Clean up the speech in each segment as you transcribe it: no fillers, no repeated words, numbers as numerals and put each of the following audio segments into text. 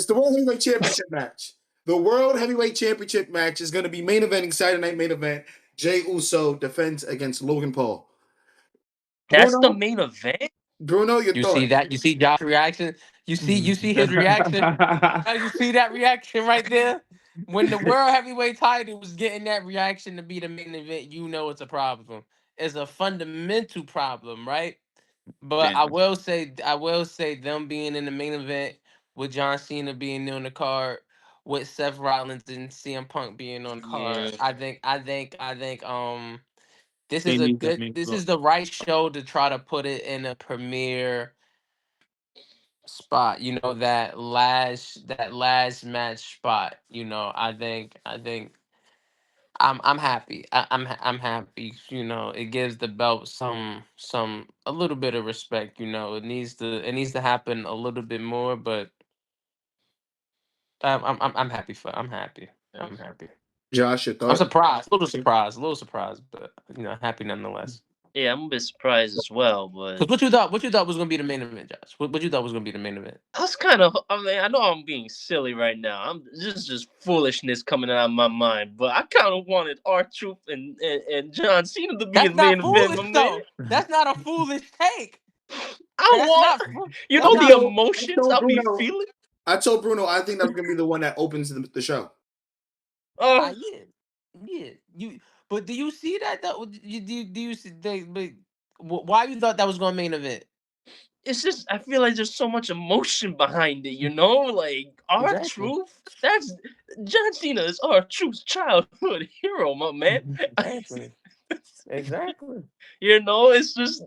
It's the World Heavyweight Championship match. The World Heavyweight Championship match is going to be main eventing Saturday Night Main Event. Jey Uso defends against Logan Paul. That's the main event? Bruno, your You thoughts? see that? You see Josh's reaction? You see his reaction? You see that reaction right there? When the World Heavyweight title was getting that reaction to be the main event, you know it's a problem. It's a fundamental problem, right? But I will say them being in the main event with John Cena being on the card, with Seth Rollins and CM Punk being on the card. Yeah. I think this They is a need that good main this event. is the right show to try to put it in a premiere spot. You know, that last match spot. You know, I think I'm happy. I'm happy. You know, it gives the belt a little bit of respect. You know, it needs to happen a little bit more, but I'm happy I'm happy. I'm happy. Josh, your I'm thoughts? surprised, a little surprised, but happy nonetheless. Yeah, I'm a bit surprised as well, but Because what you thought was gonna be the main event, Josh? What you thought was gonna be the main event? I was kind of. I mean, I know I'm being silly right now. I'm just foolishness coming out of my mind, but I kind of wanted R-Truth and John Cena to be That's in the main not event, foolish my man. though. That's not a foolish take. I That's want, not. you That's know, not. the emotions I'll be feeling. I told Bruno I think that's going to be the one that opens the show. Oh, Yeah. But do you see that though? Do you see why you thought that was going to main event? it's just I feel like there's so much emotion behind it, you know, like Exactly. R-Truth. That's John Cena is R-Truth's childhood hero, my man. Exactly. Exactly. You know, it's just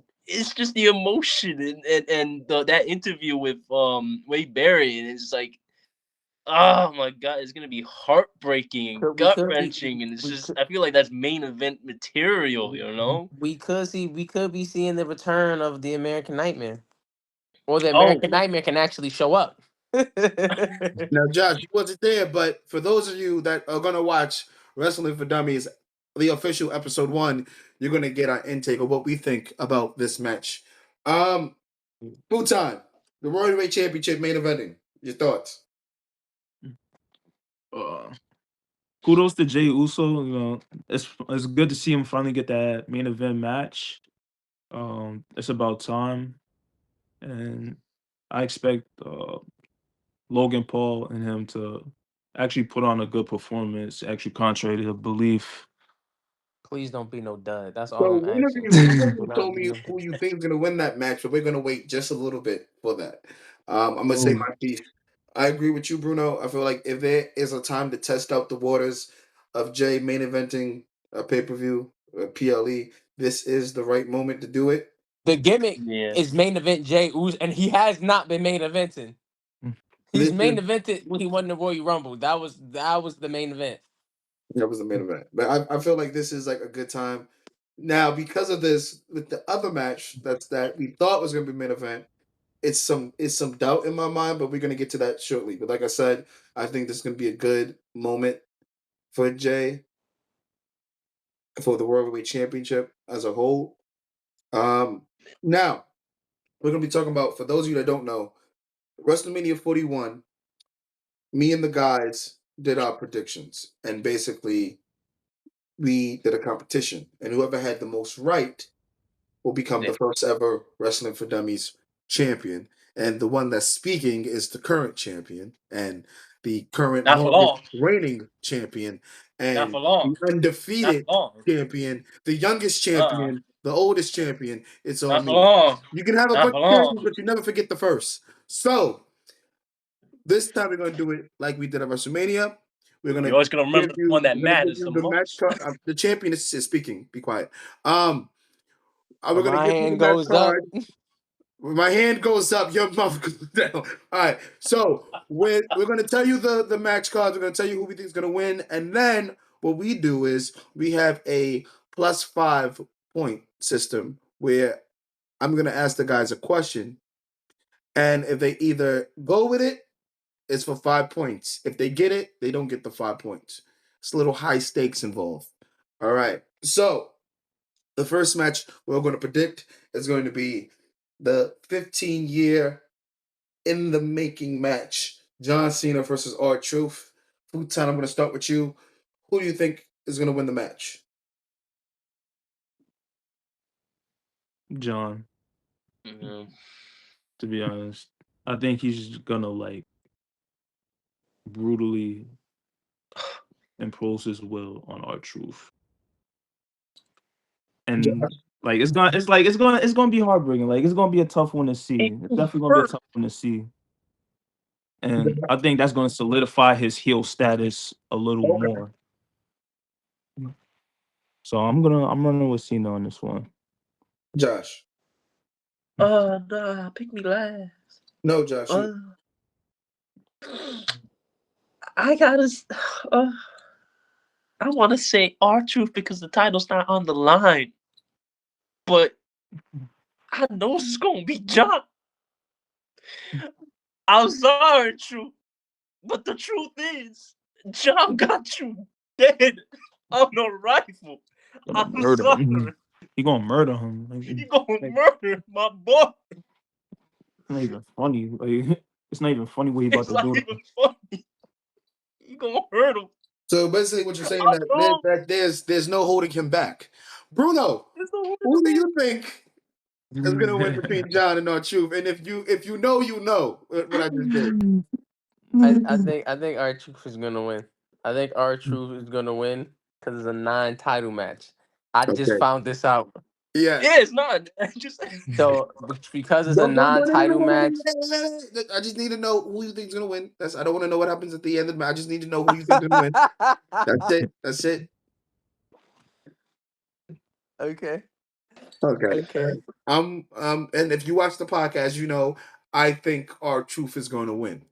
the emotion and that interview with Wade Barry, and it's like, oh my god, it's gonna be heartbreaking and We gut could be. wrenching, and it's We just could. I feel like that's main event material, you know. We could be seeing the return of the American Nightmare, or the Oh, American Nightmare can actually show up. Now, Josh, you wasn't there, but for those of you that are going to watch Wrestling for Dummies, the official episode 1, you're going to get our intake of what we think about this match. Full time, the World Heavyweight Championship main eventing. Your thoughts? Kudos to Jey Uso. You know, it's good to see him finally get that main event match. It's about time, and I expect Logan Paul and him to actually put on a good performance, actually contrary to belief. Please don't be no dud. That's all So I'm one of asking. you Do not told be me no who dud. you think is going to win that match, but we're going to wait just a little bit for that. I'm going to say my piece. I agree with you, Bruno. I feel like if there is a time to test out the waters of Jay main eventing a pay-per-view, a PLE, this is the right moment to do it. The gimmick yeah. is main event Jey Uso, and he has not been main eventing. He's This main is evented when he won the Royal Rumble. That was the main event. That was the main event. But I feel like this is like a good time. Now, because of this, with the other match that we thought was gonna be main event, it's some doubt in my mind, but we're gonna get to that shortly. But like I said, I think this is gonna be a good moment for Jay for the World Heavyweight Championship as a whole. Now we're gonna be talking about, for those of you that don't know, WrestleMania 41. Me and the guys did our predictions, and basically we did a competition, and whoever had the most right will become the first ever Wrestling for Dummies champion. And the one that's speaking is the current champion and the current Not for longest long. reigning champion Not and for long. the undefeated Not for long. champion, the youngest champion, the oldest champion. It's on Not for me. long. You can have a Not bunch for of long. champions, but you never forget the first. So this time we're going to do it like we did at WrestleMania. We're going You're to always gonna remember the one that we're gonna give matters you the the match most. card. The champion is speaking. Be quiet. We're When gonna my give you the hand match goes up, card. When my hand goes up, your mouth goes down. All right. So we're gonna tell you the match cards. We're gonna tell you who we think is gonna win, and then what we do is we have a +5 point system where I'm gonna ask the guys a question, and if they either go with it, it's for 5 points. If they get it, they don't get the 5 points. It's a little high stakes involved. All right. So the first match we're going to predict is going to be the 15-year in the making match John Cena versus R-Truth. Futon, I'm going to start with you. Who do you think is going to win the match? John, Mhm. to be honest. I think he's gonna like brutally impose his will on our truth. And like it's gonna be heartbreaking. Like it's gonna be a tough one to see. It's definitely gonna be a Hurt. tough one to see. And I think that's gonna solidify his heel status a little Okay. more. So I'm running with Cena on this one. Josh. Nah, pick me last. No, Josh. I gotta. I want to say R-Truth because the title's not on the line, but I know it's gonna be John. I'm sorry, Truth, but the truth is, John got you dead on a rifle. Gonna I'm murder sorry. him. He gonna murder him. Like, You gonna murder my boy. it's not even funny. Like it's not even funny what he about It's to not do. even funny. You gonna hurt him. So basically, what you're saying I know. that there's no holding him back. Bruno, It's not who do you think is going to win between John and R-Truth? And if you know, you know what I just did. I think R-Truth is gonna win. I think R-Truth is gonna win because it's a non-title match. I just Okay. found this out. Yeah. Yeah, it's not. Just So because it's a non-title match, I just need to know who you think is going to win. I don't want to know what happens at the end of the match. I just need to know who you think is going to win. That's it. That's it. okay. Okay. Okay. And if you watch the podcast, you know I think R-Truth is going to win.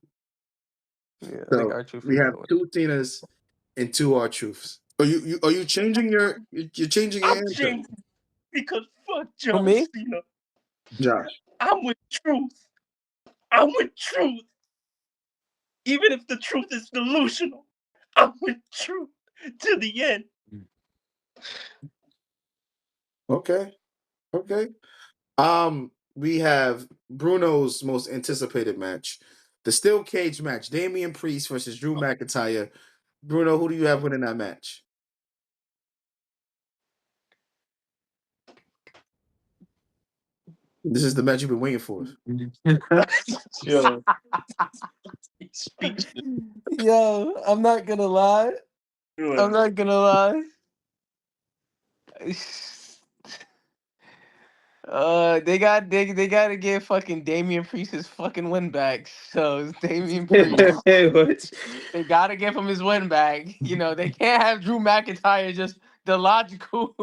Yeah, I think So R-Truth we is have gonna win. 2 Tinas and 2 R-Truths. Are you changing you're changing your I'm answer, changing because fuck For John me? Cena. Josh? I'm with Truth. I'm with Truth. Even if the truth is delusional, I'm with Truth to the end. Okay. Okay. We have Bruno's most anticipated match, the steel cage match: Damian Priest versus Drew McIntyre. Bruno, who do you have winning that match? This is the match you've been waiting for. Yo, he speaks to Yo, I'm not gonna lie. I'm not gonna lie. They gotta give fucking Damian Priest his fucking win back. So it's Damian Priest. They gotta give him his win back. You know, they can't have Drew McIntyre just the logical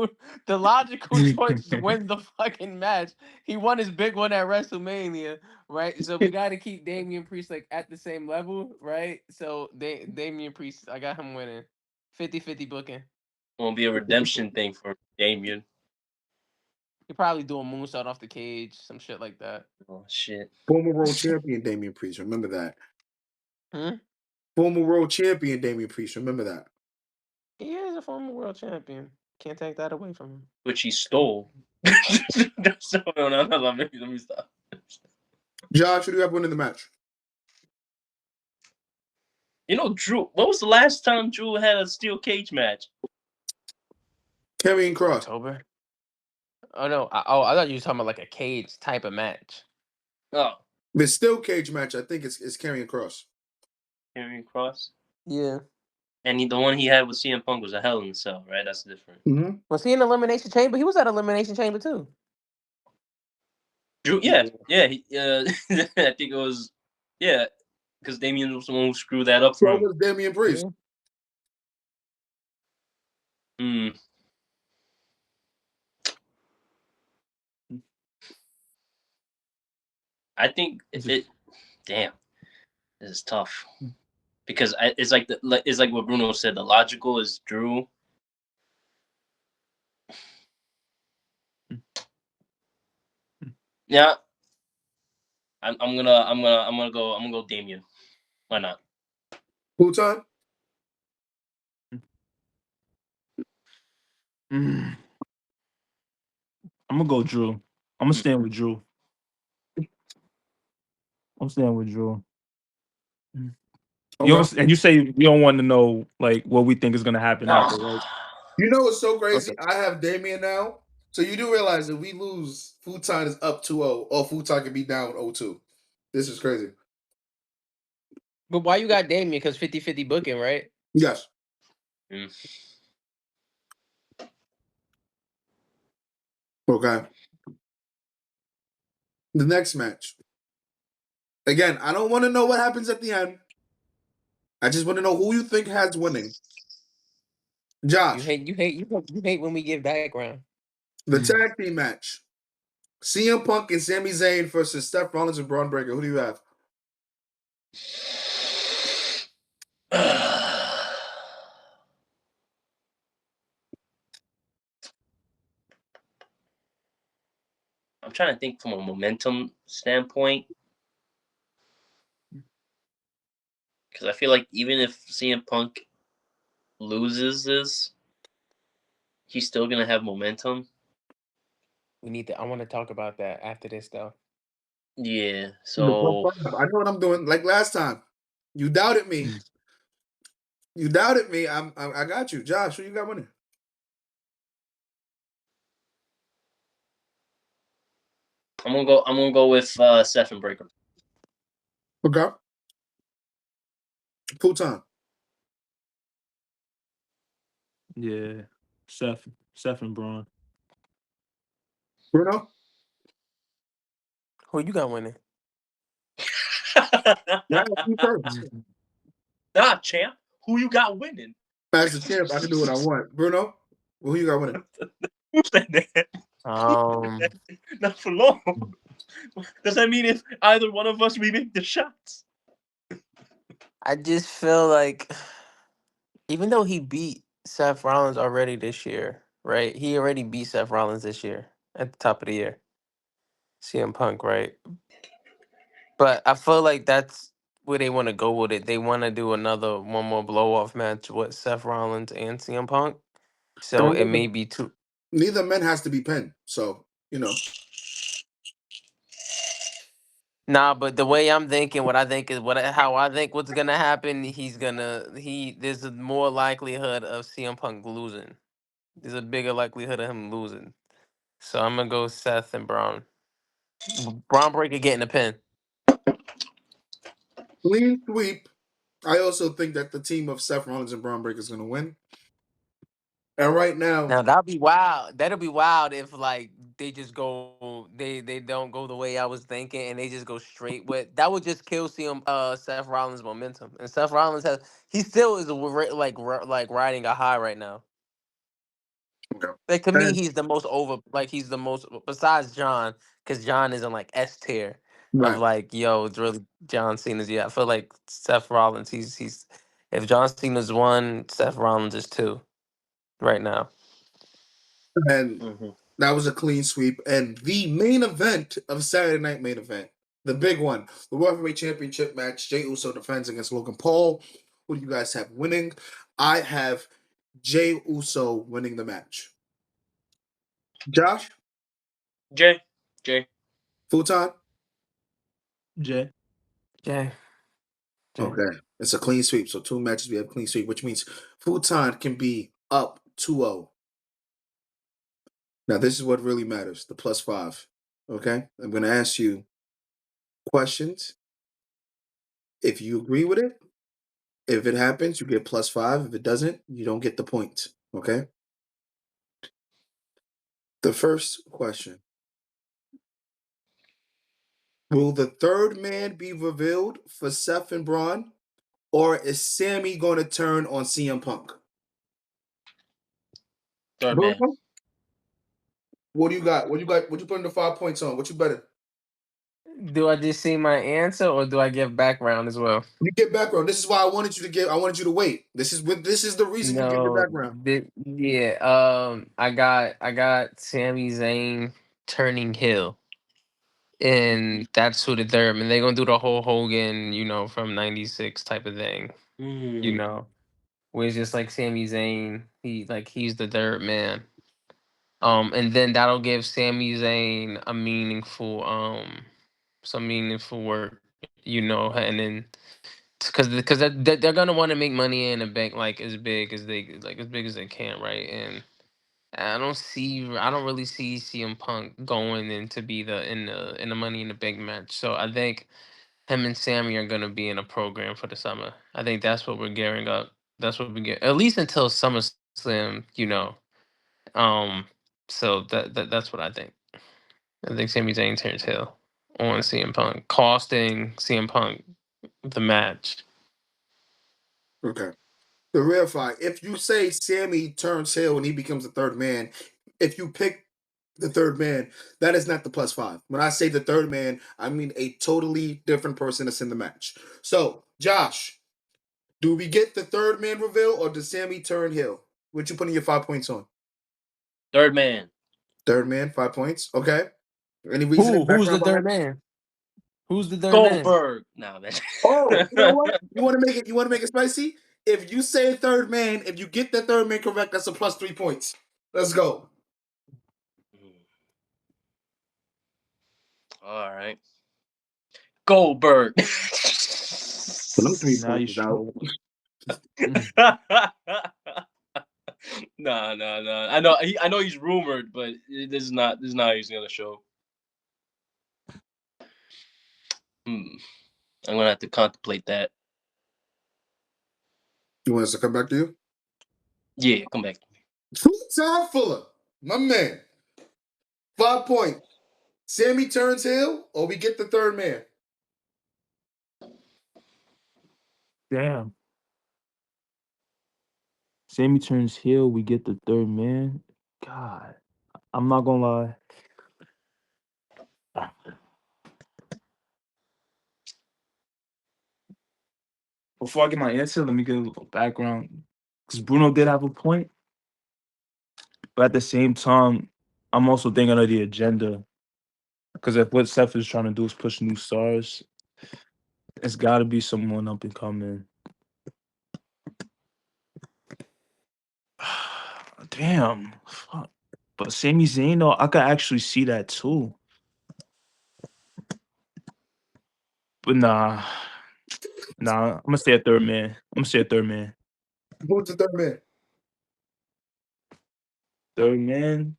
the logical choice to win the fucking match. He won his big one at WrestleMania, right? So we gotta keep Damian Priest like at the same level, right? So Damian Priest, I got him winning. 50-50 booking. Won't be a redemption thing for Damien. He probably do a moonsault off the cage, some shit like that. Oh shit. Former world champion Damian Priest. Remember that. Hmm? Former world champion Damian Priest. Remember that. He is a former world champion. Can't take that away from him. Which he stole. No, let me stop. Josh, who do you have winning the match? You know, Drew. When was the last time Drew had a steel cage match? Karrion Kross. October. Oh no! I thought you were talking about like a cage type of match. Oh, The steel cage match, I think it's Karrion Kross. Karrion Kross. Yeah. And the one he had with CM Punk was a Hell in a Cell, right? That's different. Mm-hmm. Was he in Elimination Chamber? He was at Elimination Chamber too. Drew, yeah. He, I think it was, yeah, because Damien was the one who screwed that up So for him. was Damian Priest. Hmm. I think it. Damn, this is tough because it's like what Bruno said. The logical is Drew. Yeah, I'm gonna go Damien. Why not? Who time? I'm gonna go Drew. I'm gonna stand with Drew. I'm staying with Drew. You Okay. don't, and you say you don't want to know like what we think is gonna happen after, right? You know what's so crazy? Okay. I have Damien now. So you do realize that we lose, Futon is up 2-0, or Futon can be down 0-2. This is crazy. But why you got Damien? Because 50-50 booking, right? Yes. Mm. Okay. The next match. Again, I don't want to know what happens at the end. I just want to know who you think has winning. You Josh, hate you hate you hate when we give background. the tag team match. CM Punk and Sami Zayn versus Seth Rollins and Braun Breaker. Who do you have? I'm trying to think from a momentum standpoint because I feel like even if CM Punk loses this, he's still gonna have momentum. We need to. I want to talk about that after this though. Yeah. The plus So five. I know what I'm doing. Like last time, you doubted me. You doubted me. I got you, Josh. Who you got winning? I'm gonna go. I'm gonna go with Seth and Breaker. Okay. Futon. Yeah, Seth and Braun. Bruno. Who you got winning? Yeah, you first. Nah, champ. Who you got winning? As the champ, I can do what I want. Bruno. Who you got winning? Who said that? Um, Not for long. Does that mean if either one of us we make the shots? I just feel like even though he beat Seth Rollins already this year, right? He already beat Seth Rollins this year at the top of the year. CM Punk, right? But I feel like that's where they want to go with it. They want to do another one more blow off match with Seth Rollins and CM Punk. So it may be too. Neither man has to be pinned. So, Nah, but the way I'm thinking, what I think is how I think what's gonna happen. There's a more likelihood of CM Punk losing. There's a bigger likelihood of him losing. So I'm gonna go Seth and Braun. Braun Breaker getting a pin. clean sweep. I also think that the team of Seth Rollins and Braun Breaker is going to win. And right now, Now that'll be wild. That'll be wild if like they just go they don't go the way I was thinking and they just go straight with that would just kill CM Seth Rollins momentum. And Seth Rollins he still is like riding a high right now. okay. Like to me And, he's the most over like he's the most besides John cuz John is in like S tier of right. like yo it's really John Cena's I feel like Seth Rollins he's if John Cena's one, Seth Rollins is two right now. And Mm-hmm. that was a clean sweep. And the main event of Saturday Night Main Event, the big one, the World Heavyweight Championship match, Jey Uso defends against Logan Paul. Who do you guys have winning? I have Jey Uso winning the match. Josh? Jay. Futon? Jay. Jay. Okay. It's a clean sweep. So 2 matches we have clean sweep, which means Futon can be up 2-0. Now, this is what really matters, the plus 5. Okay? I'm going to ask you questions. If you agree with it, if it happens, you get plus 5. If it doesn't, you don't get the points. Okay? The first question. Will the third man be revealed for Seth and Braun? Or is Sammy going to turn on CM Punk? Third man. Bruno, what do you got? What you putting the 5 points on? What you better? Do I just see my answer or do I give background as well? You get background. This is why I wanted you to get. I wanted you to wait. This is the reason you get your No, background. yeah. I got Sami Zayn turning heel, and that's who the third. And they're gonna do the whole Hogan, from '96 type of thing, you Mm. know, where it's just like Sami Zayn. He's the third man. And then that'll give Sami Zayn a meaningful some meaningful work, and then because they're gonna want to make money in the bank like as big as they can, right? And I don't really see CM Punk going in to be in the Money in the Bank match. So I think him and Sammy are gonna be in a program for the summer. I think that's what we're gearing up. That's what we get at least until SummerSlam, you know. Um, so that's what I think. I think Sami Zayn turns heel on CM Punk, costing CM Punk the match. Okay. The verify. If you say Sammy turns heel and he becomes the third man, if you pick the third man, that is not the +5. When I say the third man, I mean a totally different person that's in the match. So, Josh, do we get the third man reveal or does Sammy turn heel? What you putting your 5 points on? Third man. Third man, 5 points. Okay. Any reason? Who's the third man? Who's the third man? Goldberg. Nah, man. Oh, you know what? You want to make it spicy? If you say third man, if you get the third man correct, that's a +3 points. Let's go. All right. Goldberg. Them 3 Now you points is out. Nah. I know he's rumored, but this is not how he's gonna show. I'm gonna have to contemplate that. You want us to come back to you? Yeah, come back. Two-time Fuller, my man. 5 points. Sammy turns heel, or we get the third man. Damn. Sammy turns heel, we get the third man. God, I'm not gonna lie. Before I get my answer, let me get a little background. Because Bruno did have a point. But at the same time, I'm also thinking of the agenda. Because if what Seth is trying to do is push new stars, it's got to be someone up and coming. Damn. Fuck. But Sami Zayn, though, I could actually see that too. But nah. Nah, I'm going to say a third man. Who's the third man? Third man?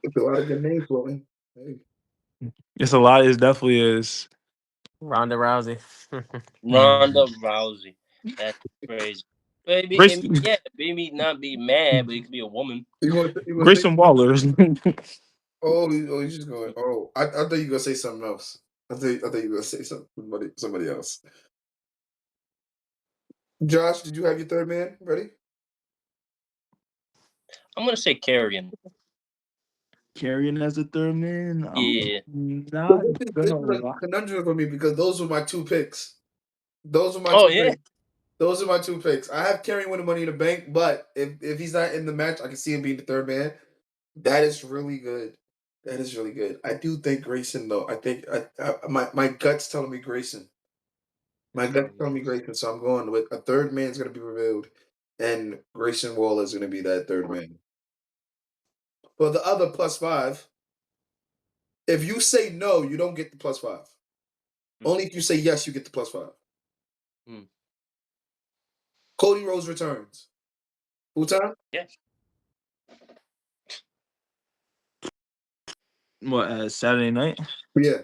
It's a lot of good names floating. Hey. It's a lot. It definitely is. Ronda Rousey. Ronda Rousey. That's crazy. Maybe maybe not be mad, but it could be a woman. You want to Grayson Waller. he's just going. Oh, I thought you were gonna say something else. I thought you were gonna say somebody else. Josh, did you have your third man ready? I'm gonna say Carrion. Carrying as a third man? Yeah. Not This gonna is a lie. conundrum for me because those were my 2 picks. Oh yeah. Those are my 2 picks. I have Carrie winning Money in the Bank, but if he's not in the match, I can see him being the third man. That is really good. That is really good. I do think Grayson though. I think my gut's telling me Grayson. My gut's telling me Grayson, so I'm going with a third man's gonna be revealed, and Grayson Waller is gonna be that third man. Well, the other +5. If you say no, you don't get the +5. Only if you say yes, you get the +5. Cody Rhodes returns. Who time? Yes. What, Saturday night? Yeah.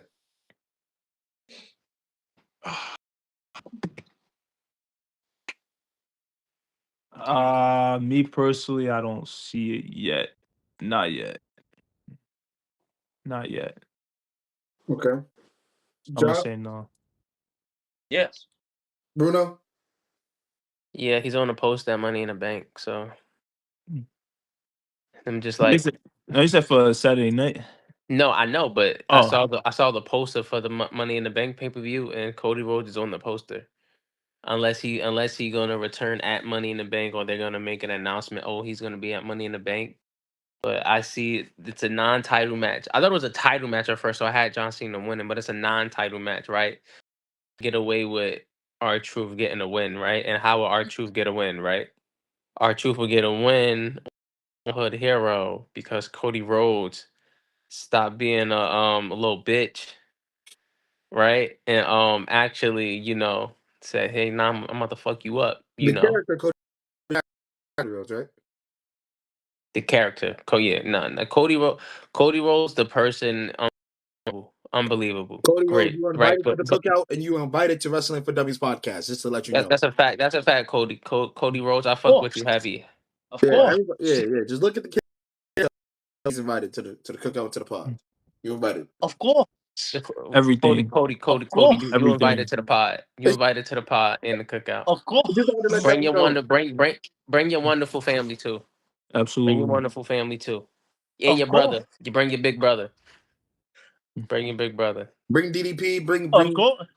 Me personally, I don't see it yet. Not yet. Not yet. Okay. I'm gonna Josh, say no. Yes. Bruno. Yeah, he's on a post that Money in the Bank. So I'm just No, like, you said for Saturday night. no, I know, but Oh. I saw the poster for the Money in the Bank pay-per-view, and Cody Rhodes is on the poster. Unless he gonna return at Money in the Bank, or they're gonna make an announcement. Oh, he's gonna be at Money in the Bank. But I see it's a non-title match. I thought it was a title match at first, so I had John Cena winning, but it's a non-title match, right? Get away with R-Truth getting a win, right? And how will R-Truth get a win, right? R-Truth will get a win on Hood Hero because Cody Rhodes stop being a little bitch, right? And actually, say, hey, nah, I'm about to fuck you up. The character Cody right? The character, no, Cody Rhodes, the person, unbelievable, Cody Rhodes, great, you were right? invited to the cookout and you were invited to Wrestling for Dummies podcast, just to let you know. That's a fact. That's a fact. Cody Rhodes, I fuck with you heavy. Of Yeah, course. yeah. Just look at the kid. He's invited to the cookout, to the pod. You're invited. Of course. Everything. Cody, Of course. you Everything. invited to the pod. You invited to the pod in the cookout. Of course. Just wanted to let Bring them your know. bring your wonderful family too. Bring your Absolutely. wonderful family too. And Of your course. brother. You bring your big brother. Bring your big brother. Bring DDP. Bring Of course.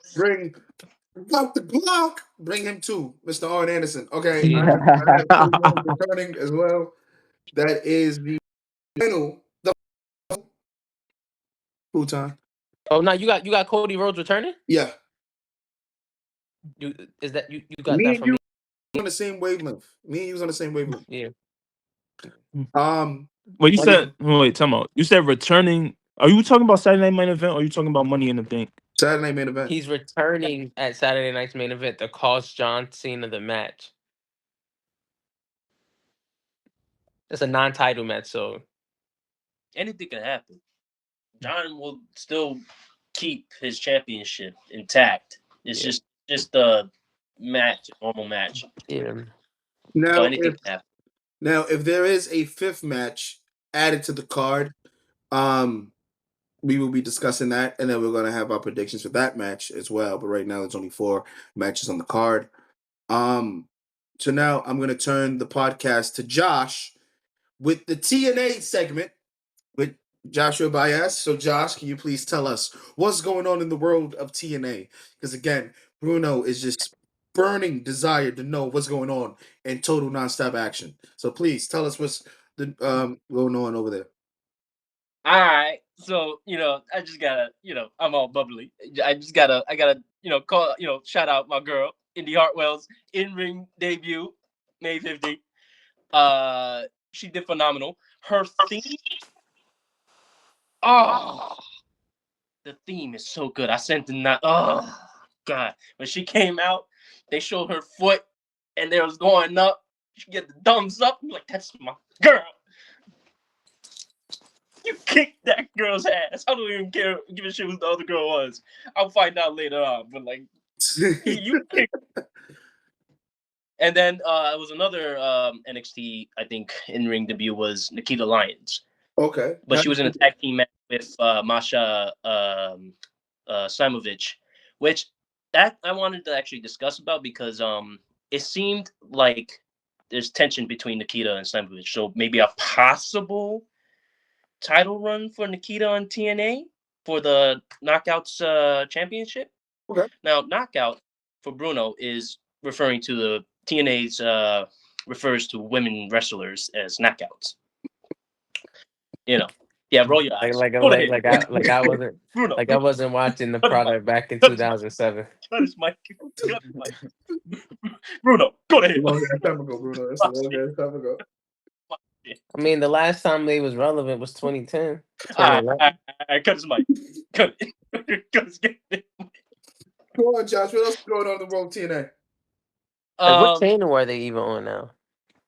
Block the block. Bring him too, Mr. Arn Anderson. Okay, Yeah. I have Cody Rhodes returning as well. That is the final. The full time. Oh no, you got Cody Rhodes returning? Yeah, You got me that and from you me? on the same wavelength. Me and you was on the same wavelength. Yeah. Wait, you Money- said wait, tell me. You said returning. Are you talking about Saturday Night Main Event or are you talking about Money in the Bank? Saturday Night Main Event. He's returning at Saturday night's main event to cost John Cena the match. It's a non-title match, so Anything can happen. John will still keep his championship intact. It's Yeah. just a match, a normal match. yeah. So Now, anything can happen. if there is a fifth match added to the card, we will be discussing that, and then we're gonna have our predictions for that match as well. But right now, there's only 4 matches on the card. So now I'm gonna turn the podcast to Josh with the TNA segment with Joshua Baez. So, Josh, can you please tell us what's going on in the world of TNA? Because again, Bruno is just burning desire to know what's going on in total nonstop action. So, please tell us what's going on over there. All right. So, I just gotta, I'm all bubbly. I gotta, call, shout out my girl, Indy Hartwell's in-ring debut, May 15th. She did phenomenal. Her theme, the theme is so good. I sent the God. When she came out, they showed her foot and they was going up. She get the thumbs up. I'm like, that's my girl. You kicked that girl's ass. I don't even give a shit who the other girl was. I'll find out later on. But like, you kicked. And then it was another NXT, I think, in-ring debut was Nikita Lyons. Okay. But she was in a tag team match with Masha Simovic, which that I wanted to actually discuss about because it seemed like there's tension between Nikita and Simovic. So maybe a possible title run for Nikita on TNA for the Knockouts Championship. Okay. Now, Knockout for Bruno is referring to the TNA's refers to women wrestlers as knockouts. Yeah, roll your eyes. Like Go ahead. I wasn't Bruno, I wasn't watching the Cut his product back in Cut his 2007. cut his mic. Cut his mic. Bruno, go ahead. Long ass time ago, Bruno. That's a long ass time ago. I mean, the last time they was relevant was 2010. All right, cut his mic. Cut it. Cut his mic. Go on, Josh. What else is going on in the world of TNA? What channel are they even on now?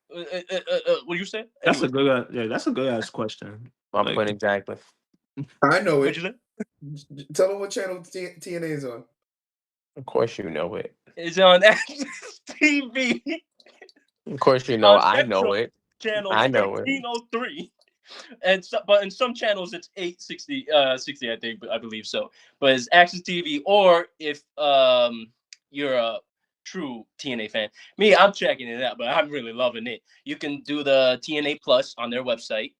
What do you say? That's a good ass question. My Like- point exactly. I know What it. you say? Tell them what channel TNA is on. Of course you know it. It's on TV. Of course you know On I Central know it. Channel I know it. 1303. But in some channels it's 860 60 I think, but I believe so. But it's Access TV, or if you're a true TNA fan. Me, I'm checking it out, but I'm really loving it. You can do the TNA Plus on their website.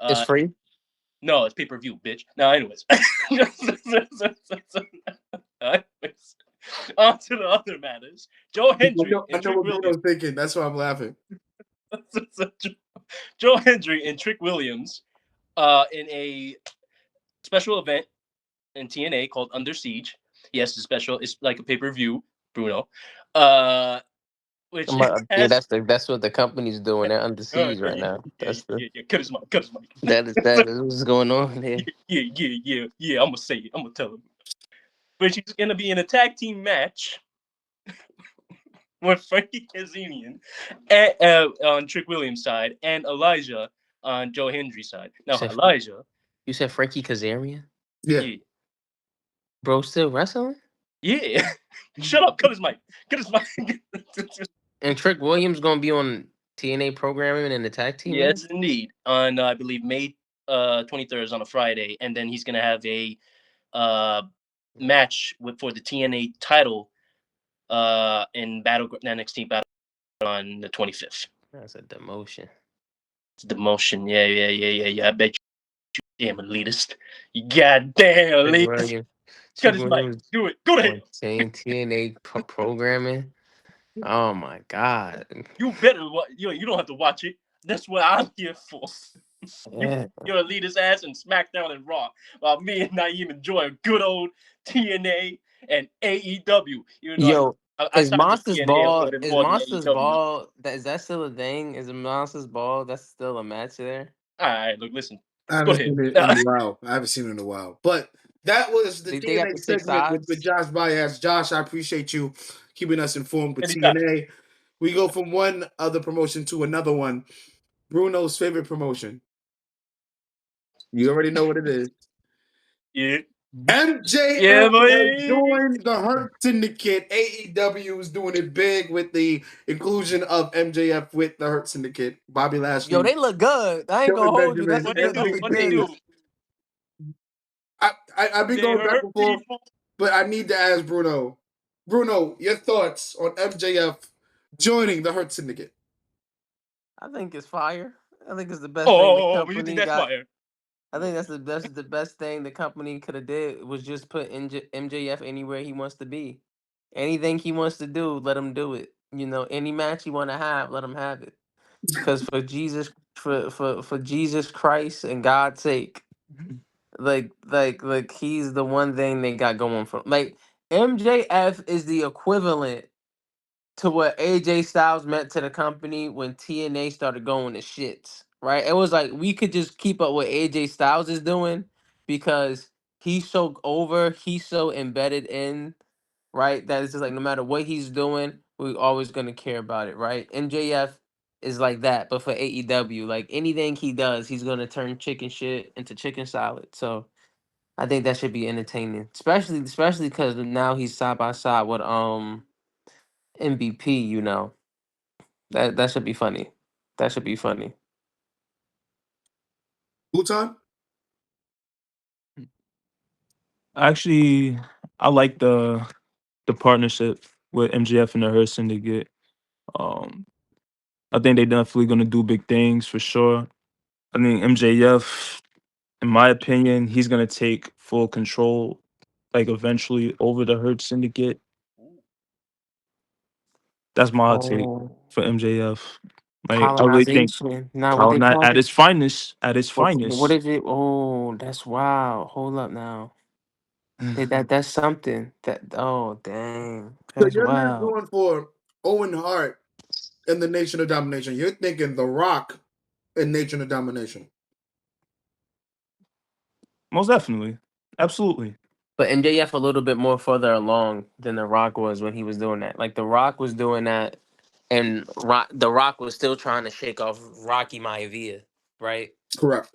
It's free. No, it's pay-per-view, bitch. No, anyways. On to the other matters. Joe Hendry I know what Bruno's thinking. That's why I'm laughing. Joe Hendry and Trick Williams in a special event in TNA called Under Siege. Yes, it's special. It's like a pay-per-view, Bruno. which Yeah, has that's what the company's doing. They're under siege right yeah, now. That's the yeah. Cut his mic. Cut his mic. that is what's going on there. Yeah. I'm gonna say it. I'm gonna tell him. But she's gonna be in a tag team match with Frankie Kazarian and, on Trick Williams' side and Elijah on Joe Hendry's side. Now Elijah, You said Frankie Kazarian? Yeah. yeah, Bro, still wrestling? yeah. Shut up. Cut his mic. Cut his mic. And Trick Williams gonna be on TNA programming in the tag team Yes, match? indeed. On I believe May 23rd is on a Friday, and then he's gonna have a match for the TNA title in Battle NXT Battle on the 25th. That's a demotion. It's demotion. Yeah. I bet you damn elitist. You goddamn Trick elitist. Williams. Cut Trick his mic. Williams Do it. Go ahead. on TNA programming. Oh my god. You better you don't have to watch it. That's what I'm here for. You Yeah. your elitist ass in SmackDown and Raw, while me and Naeem enjoy a good old TNA and AEW. Even though Yo, I is side with Monsters TNA a little Ball bit more than AEW. is that still a thing? Is it Monsters Ball? That's still a match there? All right, look, listen. I Go haven't ahead. seen it in a while. I haven't seen it in a while. But that was the They got TNA the six segment with sides? Josh Baez. Josh, I appreciate you keeping us informed with Anytime. TNA. We go from one other promotion to another one. Bruno's favorite promotion. You already know what it is. Yeah. MJF Yeah, has boy. joined the Hurt Syndicate. AEW is doing it big with the inclusion of MJF with the Hurt Syndicate. Bobby Lashley. Yo, they look good. I ain't gonna Shelton hold you. Benjamin, What They they and do? look Big What they good. do? Cass. I've been They going back hurt and forth, people. but I need to ask Bruno. Bruno, your thoughts on MJF joining the Hurt Syndicate? I think it's fire. I think it's the best thing the But you think company that's got. fire? I think that's the best thing the company could have did was just put MJF anywhere he wants to be. Anything he wants to do, let him do it. You know, any match he want to have, let him have it. Because for Jesus Christ and God's sake, like he's the one thing they got going for. Like MJF is the equivalent to what AJ Styles meant to the company when TNA started going to shits, right? It was like we could just keep up what AJ Styles is doing because he's so over, he's so embedded in, right? That it's just like no matter what he's doing, we're always gonna care about it, right? MJF is like that, but for AEW, like anything he does, he's gonna turn chicken shit into chicken salad. So I think that should be entertaining, especially because now he's side by side with MVP, you know. That should be funny. That should be funny. Bhutan? Actually, I like the partnership with MJF and the Hurt Syndicate. Um, I think they definitely gonna do big things for sure. I think MJF, in my opinion, he's gonna take full control, like eventually over the Hurt Syndicate. That's my hot take Oh, for MJF. Like I really think colonization. Now what they Colin call at it? its finest, at its What finest. is it? Oh, that's wow. Hold up now. That's something. That oh dang. So That's you're not wow. going for Owen Hart in the Nation of Domination. You're thinking The Rock in Nation of Domination. Most definitely, absolutely. But MJF a little bit more further along than The Rock was when he was doing that. Like The Rock was doing that, and The Rock was still trying to shake off Rocky Maivia, right? Correct.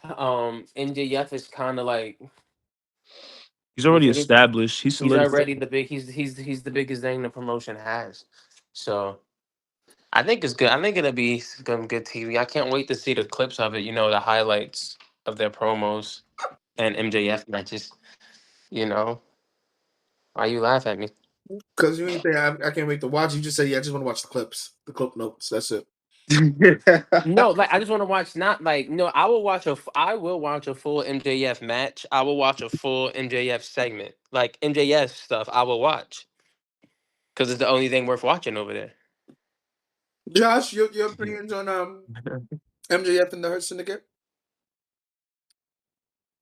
MJF is kind of like He's you already feel me? established. He's He's solidified. already the big. He's the biggest thing the promotion has. So I think it's good. I think it'll be some good TV. I can't wait to see the clips of it. You know, the highlights of their promos and MJF matches. You know, why you laugh at me? Because you ain't think I can't wait to watch. You just say, yeah, I just want to watch the clips, the clip notes. That's it. No, like I just want to watch. Not like no. I will watch a full MJF match. I will watch a full MJF segment. Like MJF stuff, I will watch because it's the only thing worth watching over there. Josh, your opinions on MJF and the Hurt Syndicate?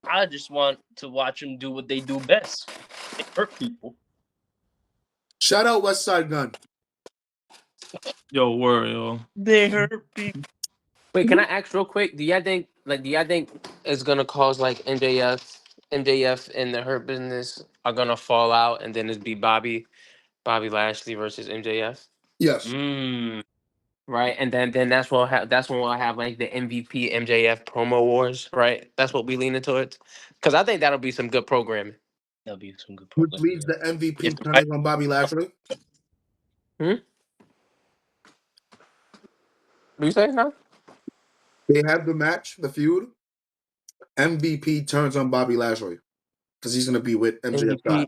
I just want to watch them do what they do best. They hurt people. Shout out West Side Gun. Yo, word, yo. They hurt people. Wait, can I ask real quick? Do y'all think it's gonna cause like MJF and the Hurt Business are gonna fall out, and then it's be Bobby Lashley versus MJF, Yes. Mm. right? And then that's when we'll have like the MVP MJF promo wars, right? That's what we leaning towards, because I think that'll be some good programming. That'll be some good Which programming. leads the MVP If turning on Bobby Lashley. What you say now? They have the match, the feud. MVP turns on Bobby Lashley because he's going to be with MJF. MVP,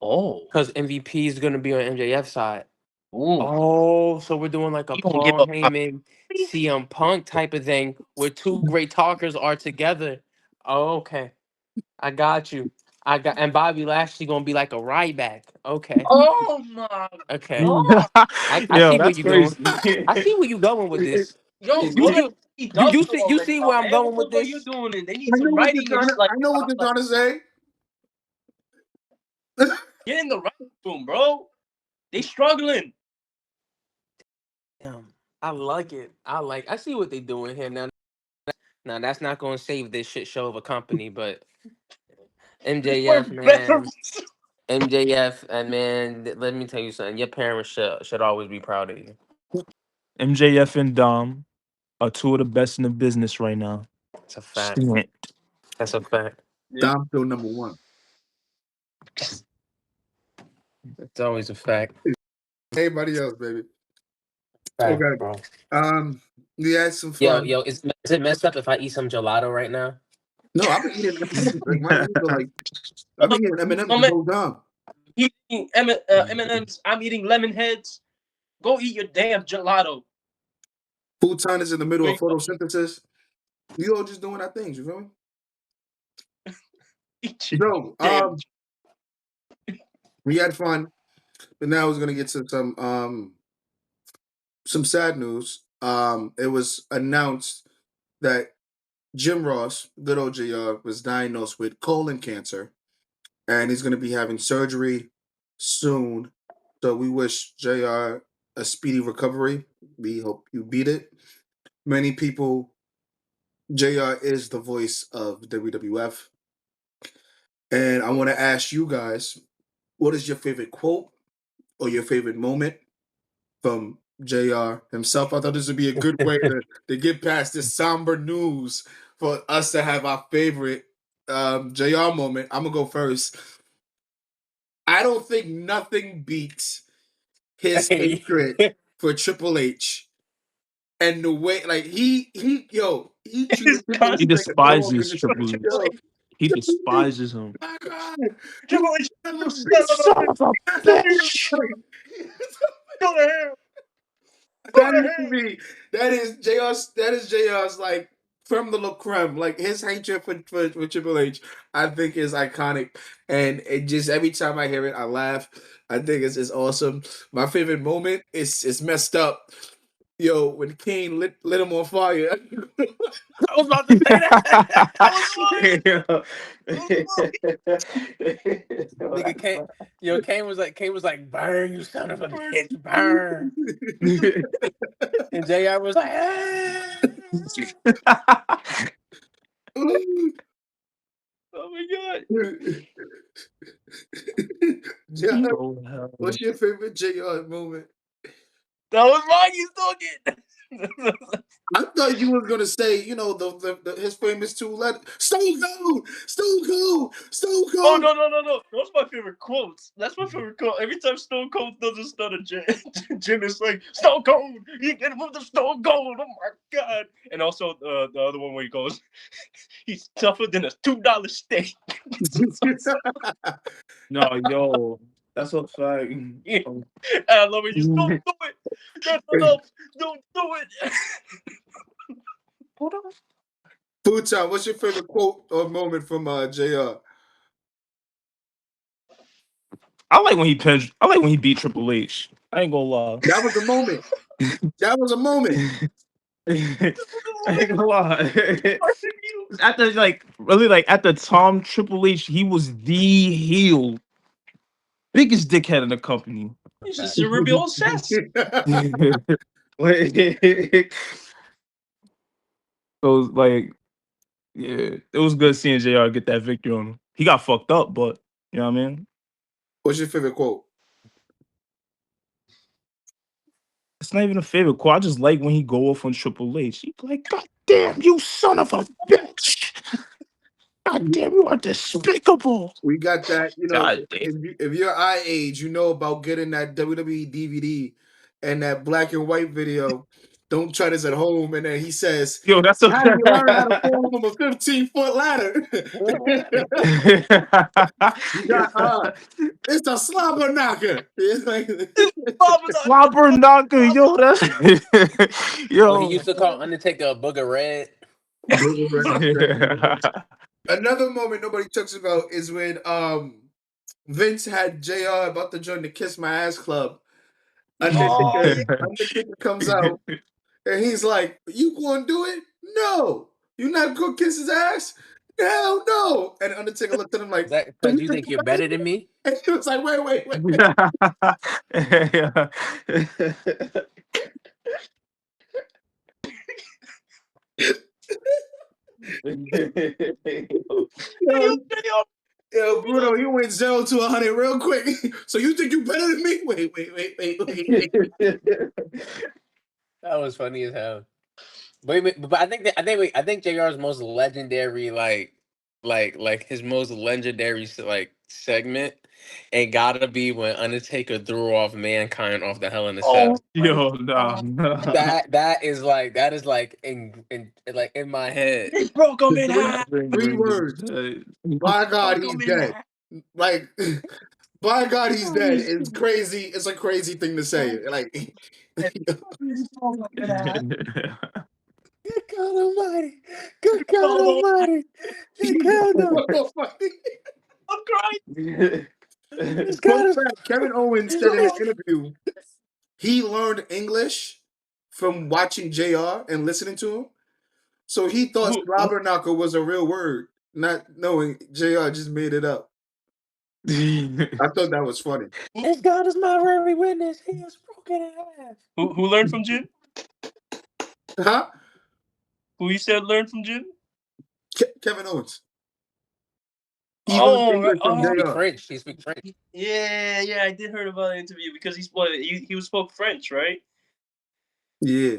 Oh. because MVP is gonna be on MJF side. Ooh. Oh, so we're doing like a You gonna give Paul up Heyman, CM Punk type of thing where two great talkers are together. Oh, okay. I got you. And Bobby Lashley gonna be like a Ryback. Okay. Oh my Okay. god. I Yo, see where that's you going. crazy. I see where you going with this. Yo, You go to you EW you already, see my where I'm man. going What with the fuck are you this? doing? And they I need some know what you're writing trying and to. like, I know what you're trying to say. get in the writing room, bro. They struggling. Damn, I like it. I see what they doing here now. Now that's not gonna save this shit show of a company, but We're MJF, better. man. MJF, and man, let me tell you something. Your parents should always be proud of you. MJF and Dom are two of the best in the business right now. It's a fact. Shit. That's a fact. Dom's still number one. It's always a fact. Everybody else, baby. Fact, Okay. bro. We had some Yo, fun. is it messed up if I eat some gelato right now? No, I've been eating M&M's. Like my ears are like I've been eating M&M's Oh, the man. whole time. Eating M&M's. I'm eating lemon heads. Go eat your damn gelato. Food time is in the middle of photosynthesis. We all just doing our things, you feel me? Eat your So, damn. we had fun, but now we're gonna get to some sad news. It was announced that Jim Ross, good old JR, was diagnosed with colon cancer, and he's gonna be having surgery soon. So we wish JR a speedy recovery. We hope you beat it. Many people, JR is the voice of WWF. And I want to ask you guys, what is your favorite quote or your favorite moment from JR himself? I thought this would be a good way to get past this somber news for us to have our favorite JR moment. I'm going to go first. I don't think nothing beats his Hey. hatred for Triple H. And the way, like, he treated Triple H He like a dog in despises the Triple H. yo. He despises him. My God. Triple H, You Son of a bitch. Go to hell. That is to me. That is JR's. That is JR's like creme de la creme. Like his hatred for Triple H, I think is iconic, and it just every time I hear it, I laugh. I think it's awesome. My favorite moment is messed up. Yo, when Kane lit him on fire. I was about to say that. Nigga Kane was like, burn, you son of a bitch, burn. And JR was like, Oh my god. JR, Oh, hell. what's your favorite JR moment? That was Maggie's talking. I thought you were gonna say, the his famous two-letter Stone Cold, Stone Cold, Stone Cold. Oh no. Those are my favorite quotes. That's my favorite quote. Every time Stone Cold does a stutter, Jim is like, Stone Cold, you get move the Stone Cold. Oh my god. And also the other one where he goes, he's tougher than a $2 steak. No, yo, that's a fact. Yeah. Oh. I love it. You don't do it. That's enough. Don't do it. hold on. Food time. What's your favorite quote or moment from JR? I like when he beat Triple H. I ain't gonna lie. That was a moment. That was a moment. I ain't gonna lie. At the time, Triple H, he was the heel, biggest dickhead in the company. He's a cerebral obsessed. So like, yeah, it was good seeing JR get that victory on him. He got fucked up, but you know what I mean. What's your favorite quote? It's not even a favorite quote. I just like when he go off on Triple H. He be like, "God damn, you son of a bitch! God damn, you are despicable." We got that, God damn. if you're our age, you know about getting that WWE DVD and that black and white video. Don't try this at home. And then he says, Yo, that's a how do you learn how to fall from a 15-foot ladder? You got, it's a slobber knocker. It's like, Slobber knocker, yo, that's Well, he yo. used to call Undertaker a booger red. another moment nobody talks about is when Vince had JR about to join the Kiss My Ass Club. Undertaker comes out and he's like, "You gonna do it? No. You not gonna kiss his ass? Hell no." And Undertaker looked at him like, Is that because you think you're better than me? And he was like, wait. Yo, Bruno, he went 0 to 100 real quick. So you think you better than me? Wait. That was funny as hell. But I think JR's most legendary like his most legendary segment, it gotta be when Undertaker threw off Mankind off the Hell in a Cell. Yo, nah. That is like in my head. He broke him in half. 3 words. By God, he's dead. Like, by God, he's dead. It's crazy. It's a crazy thing to say. Like, Good God Almighty! Good God Almighty! He killed him. I'm crying. Fun fact, Kevin Owens said in an interview he learned English from watching JR and listening to him. So he thought slobber knocker was a real word, not knowing JR just made it up. I thought that was funny. As God is my very witness, he is broken in half. Who learned from Jim? Huh? Who you said learned from Jim? Kevin Owens. He speaks French. He speaks French. Yeah, I did heard about the interview because he spoke French, right? Yeah.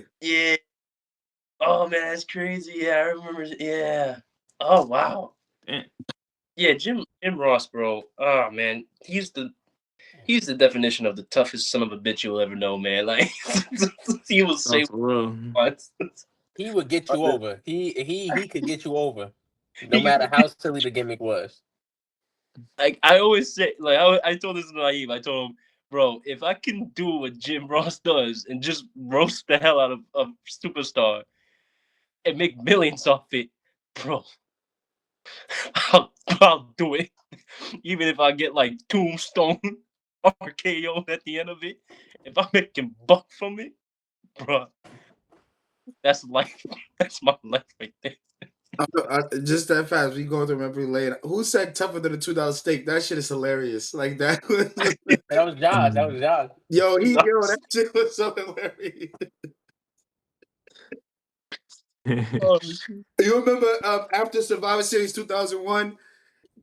Oh man, that's crazy. Yeah, I remember. Yeah. Oh wow. Yeah, Jim Ross, bro. Oh man, he's the definition of the toughest son of a bitch you'll ever know, man. Like he will say what. He would get you over. He could get you over, no matter how silly the gimmick was. Like I always say, like I told this to Naive. I told him, bro, if I can do what Jim Ross does and just roast the hell out of Superstar and make millions off it, bro, I'll do it. Even if I get like Tombstone or KO at the end of it, if I'm making buck from it, bro, that's life. That's my life right there. Just that fast, we going to remember later. Who said tougher than a $2 steak? That shit is hilarious. Like that. That was Josh. Yo, that shit was so hilarious. You remember after Survivor Series 2001,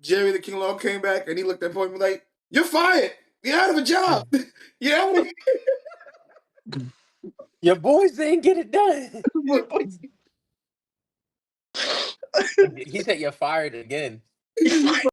Jerry the King Law came back and he looked at Point and was like, "You're fired. You're out of a job. You're out of Your boys didn't get it done." He said you're fired again.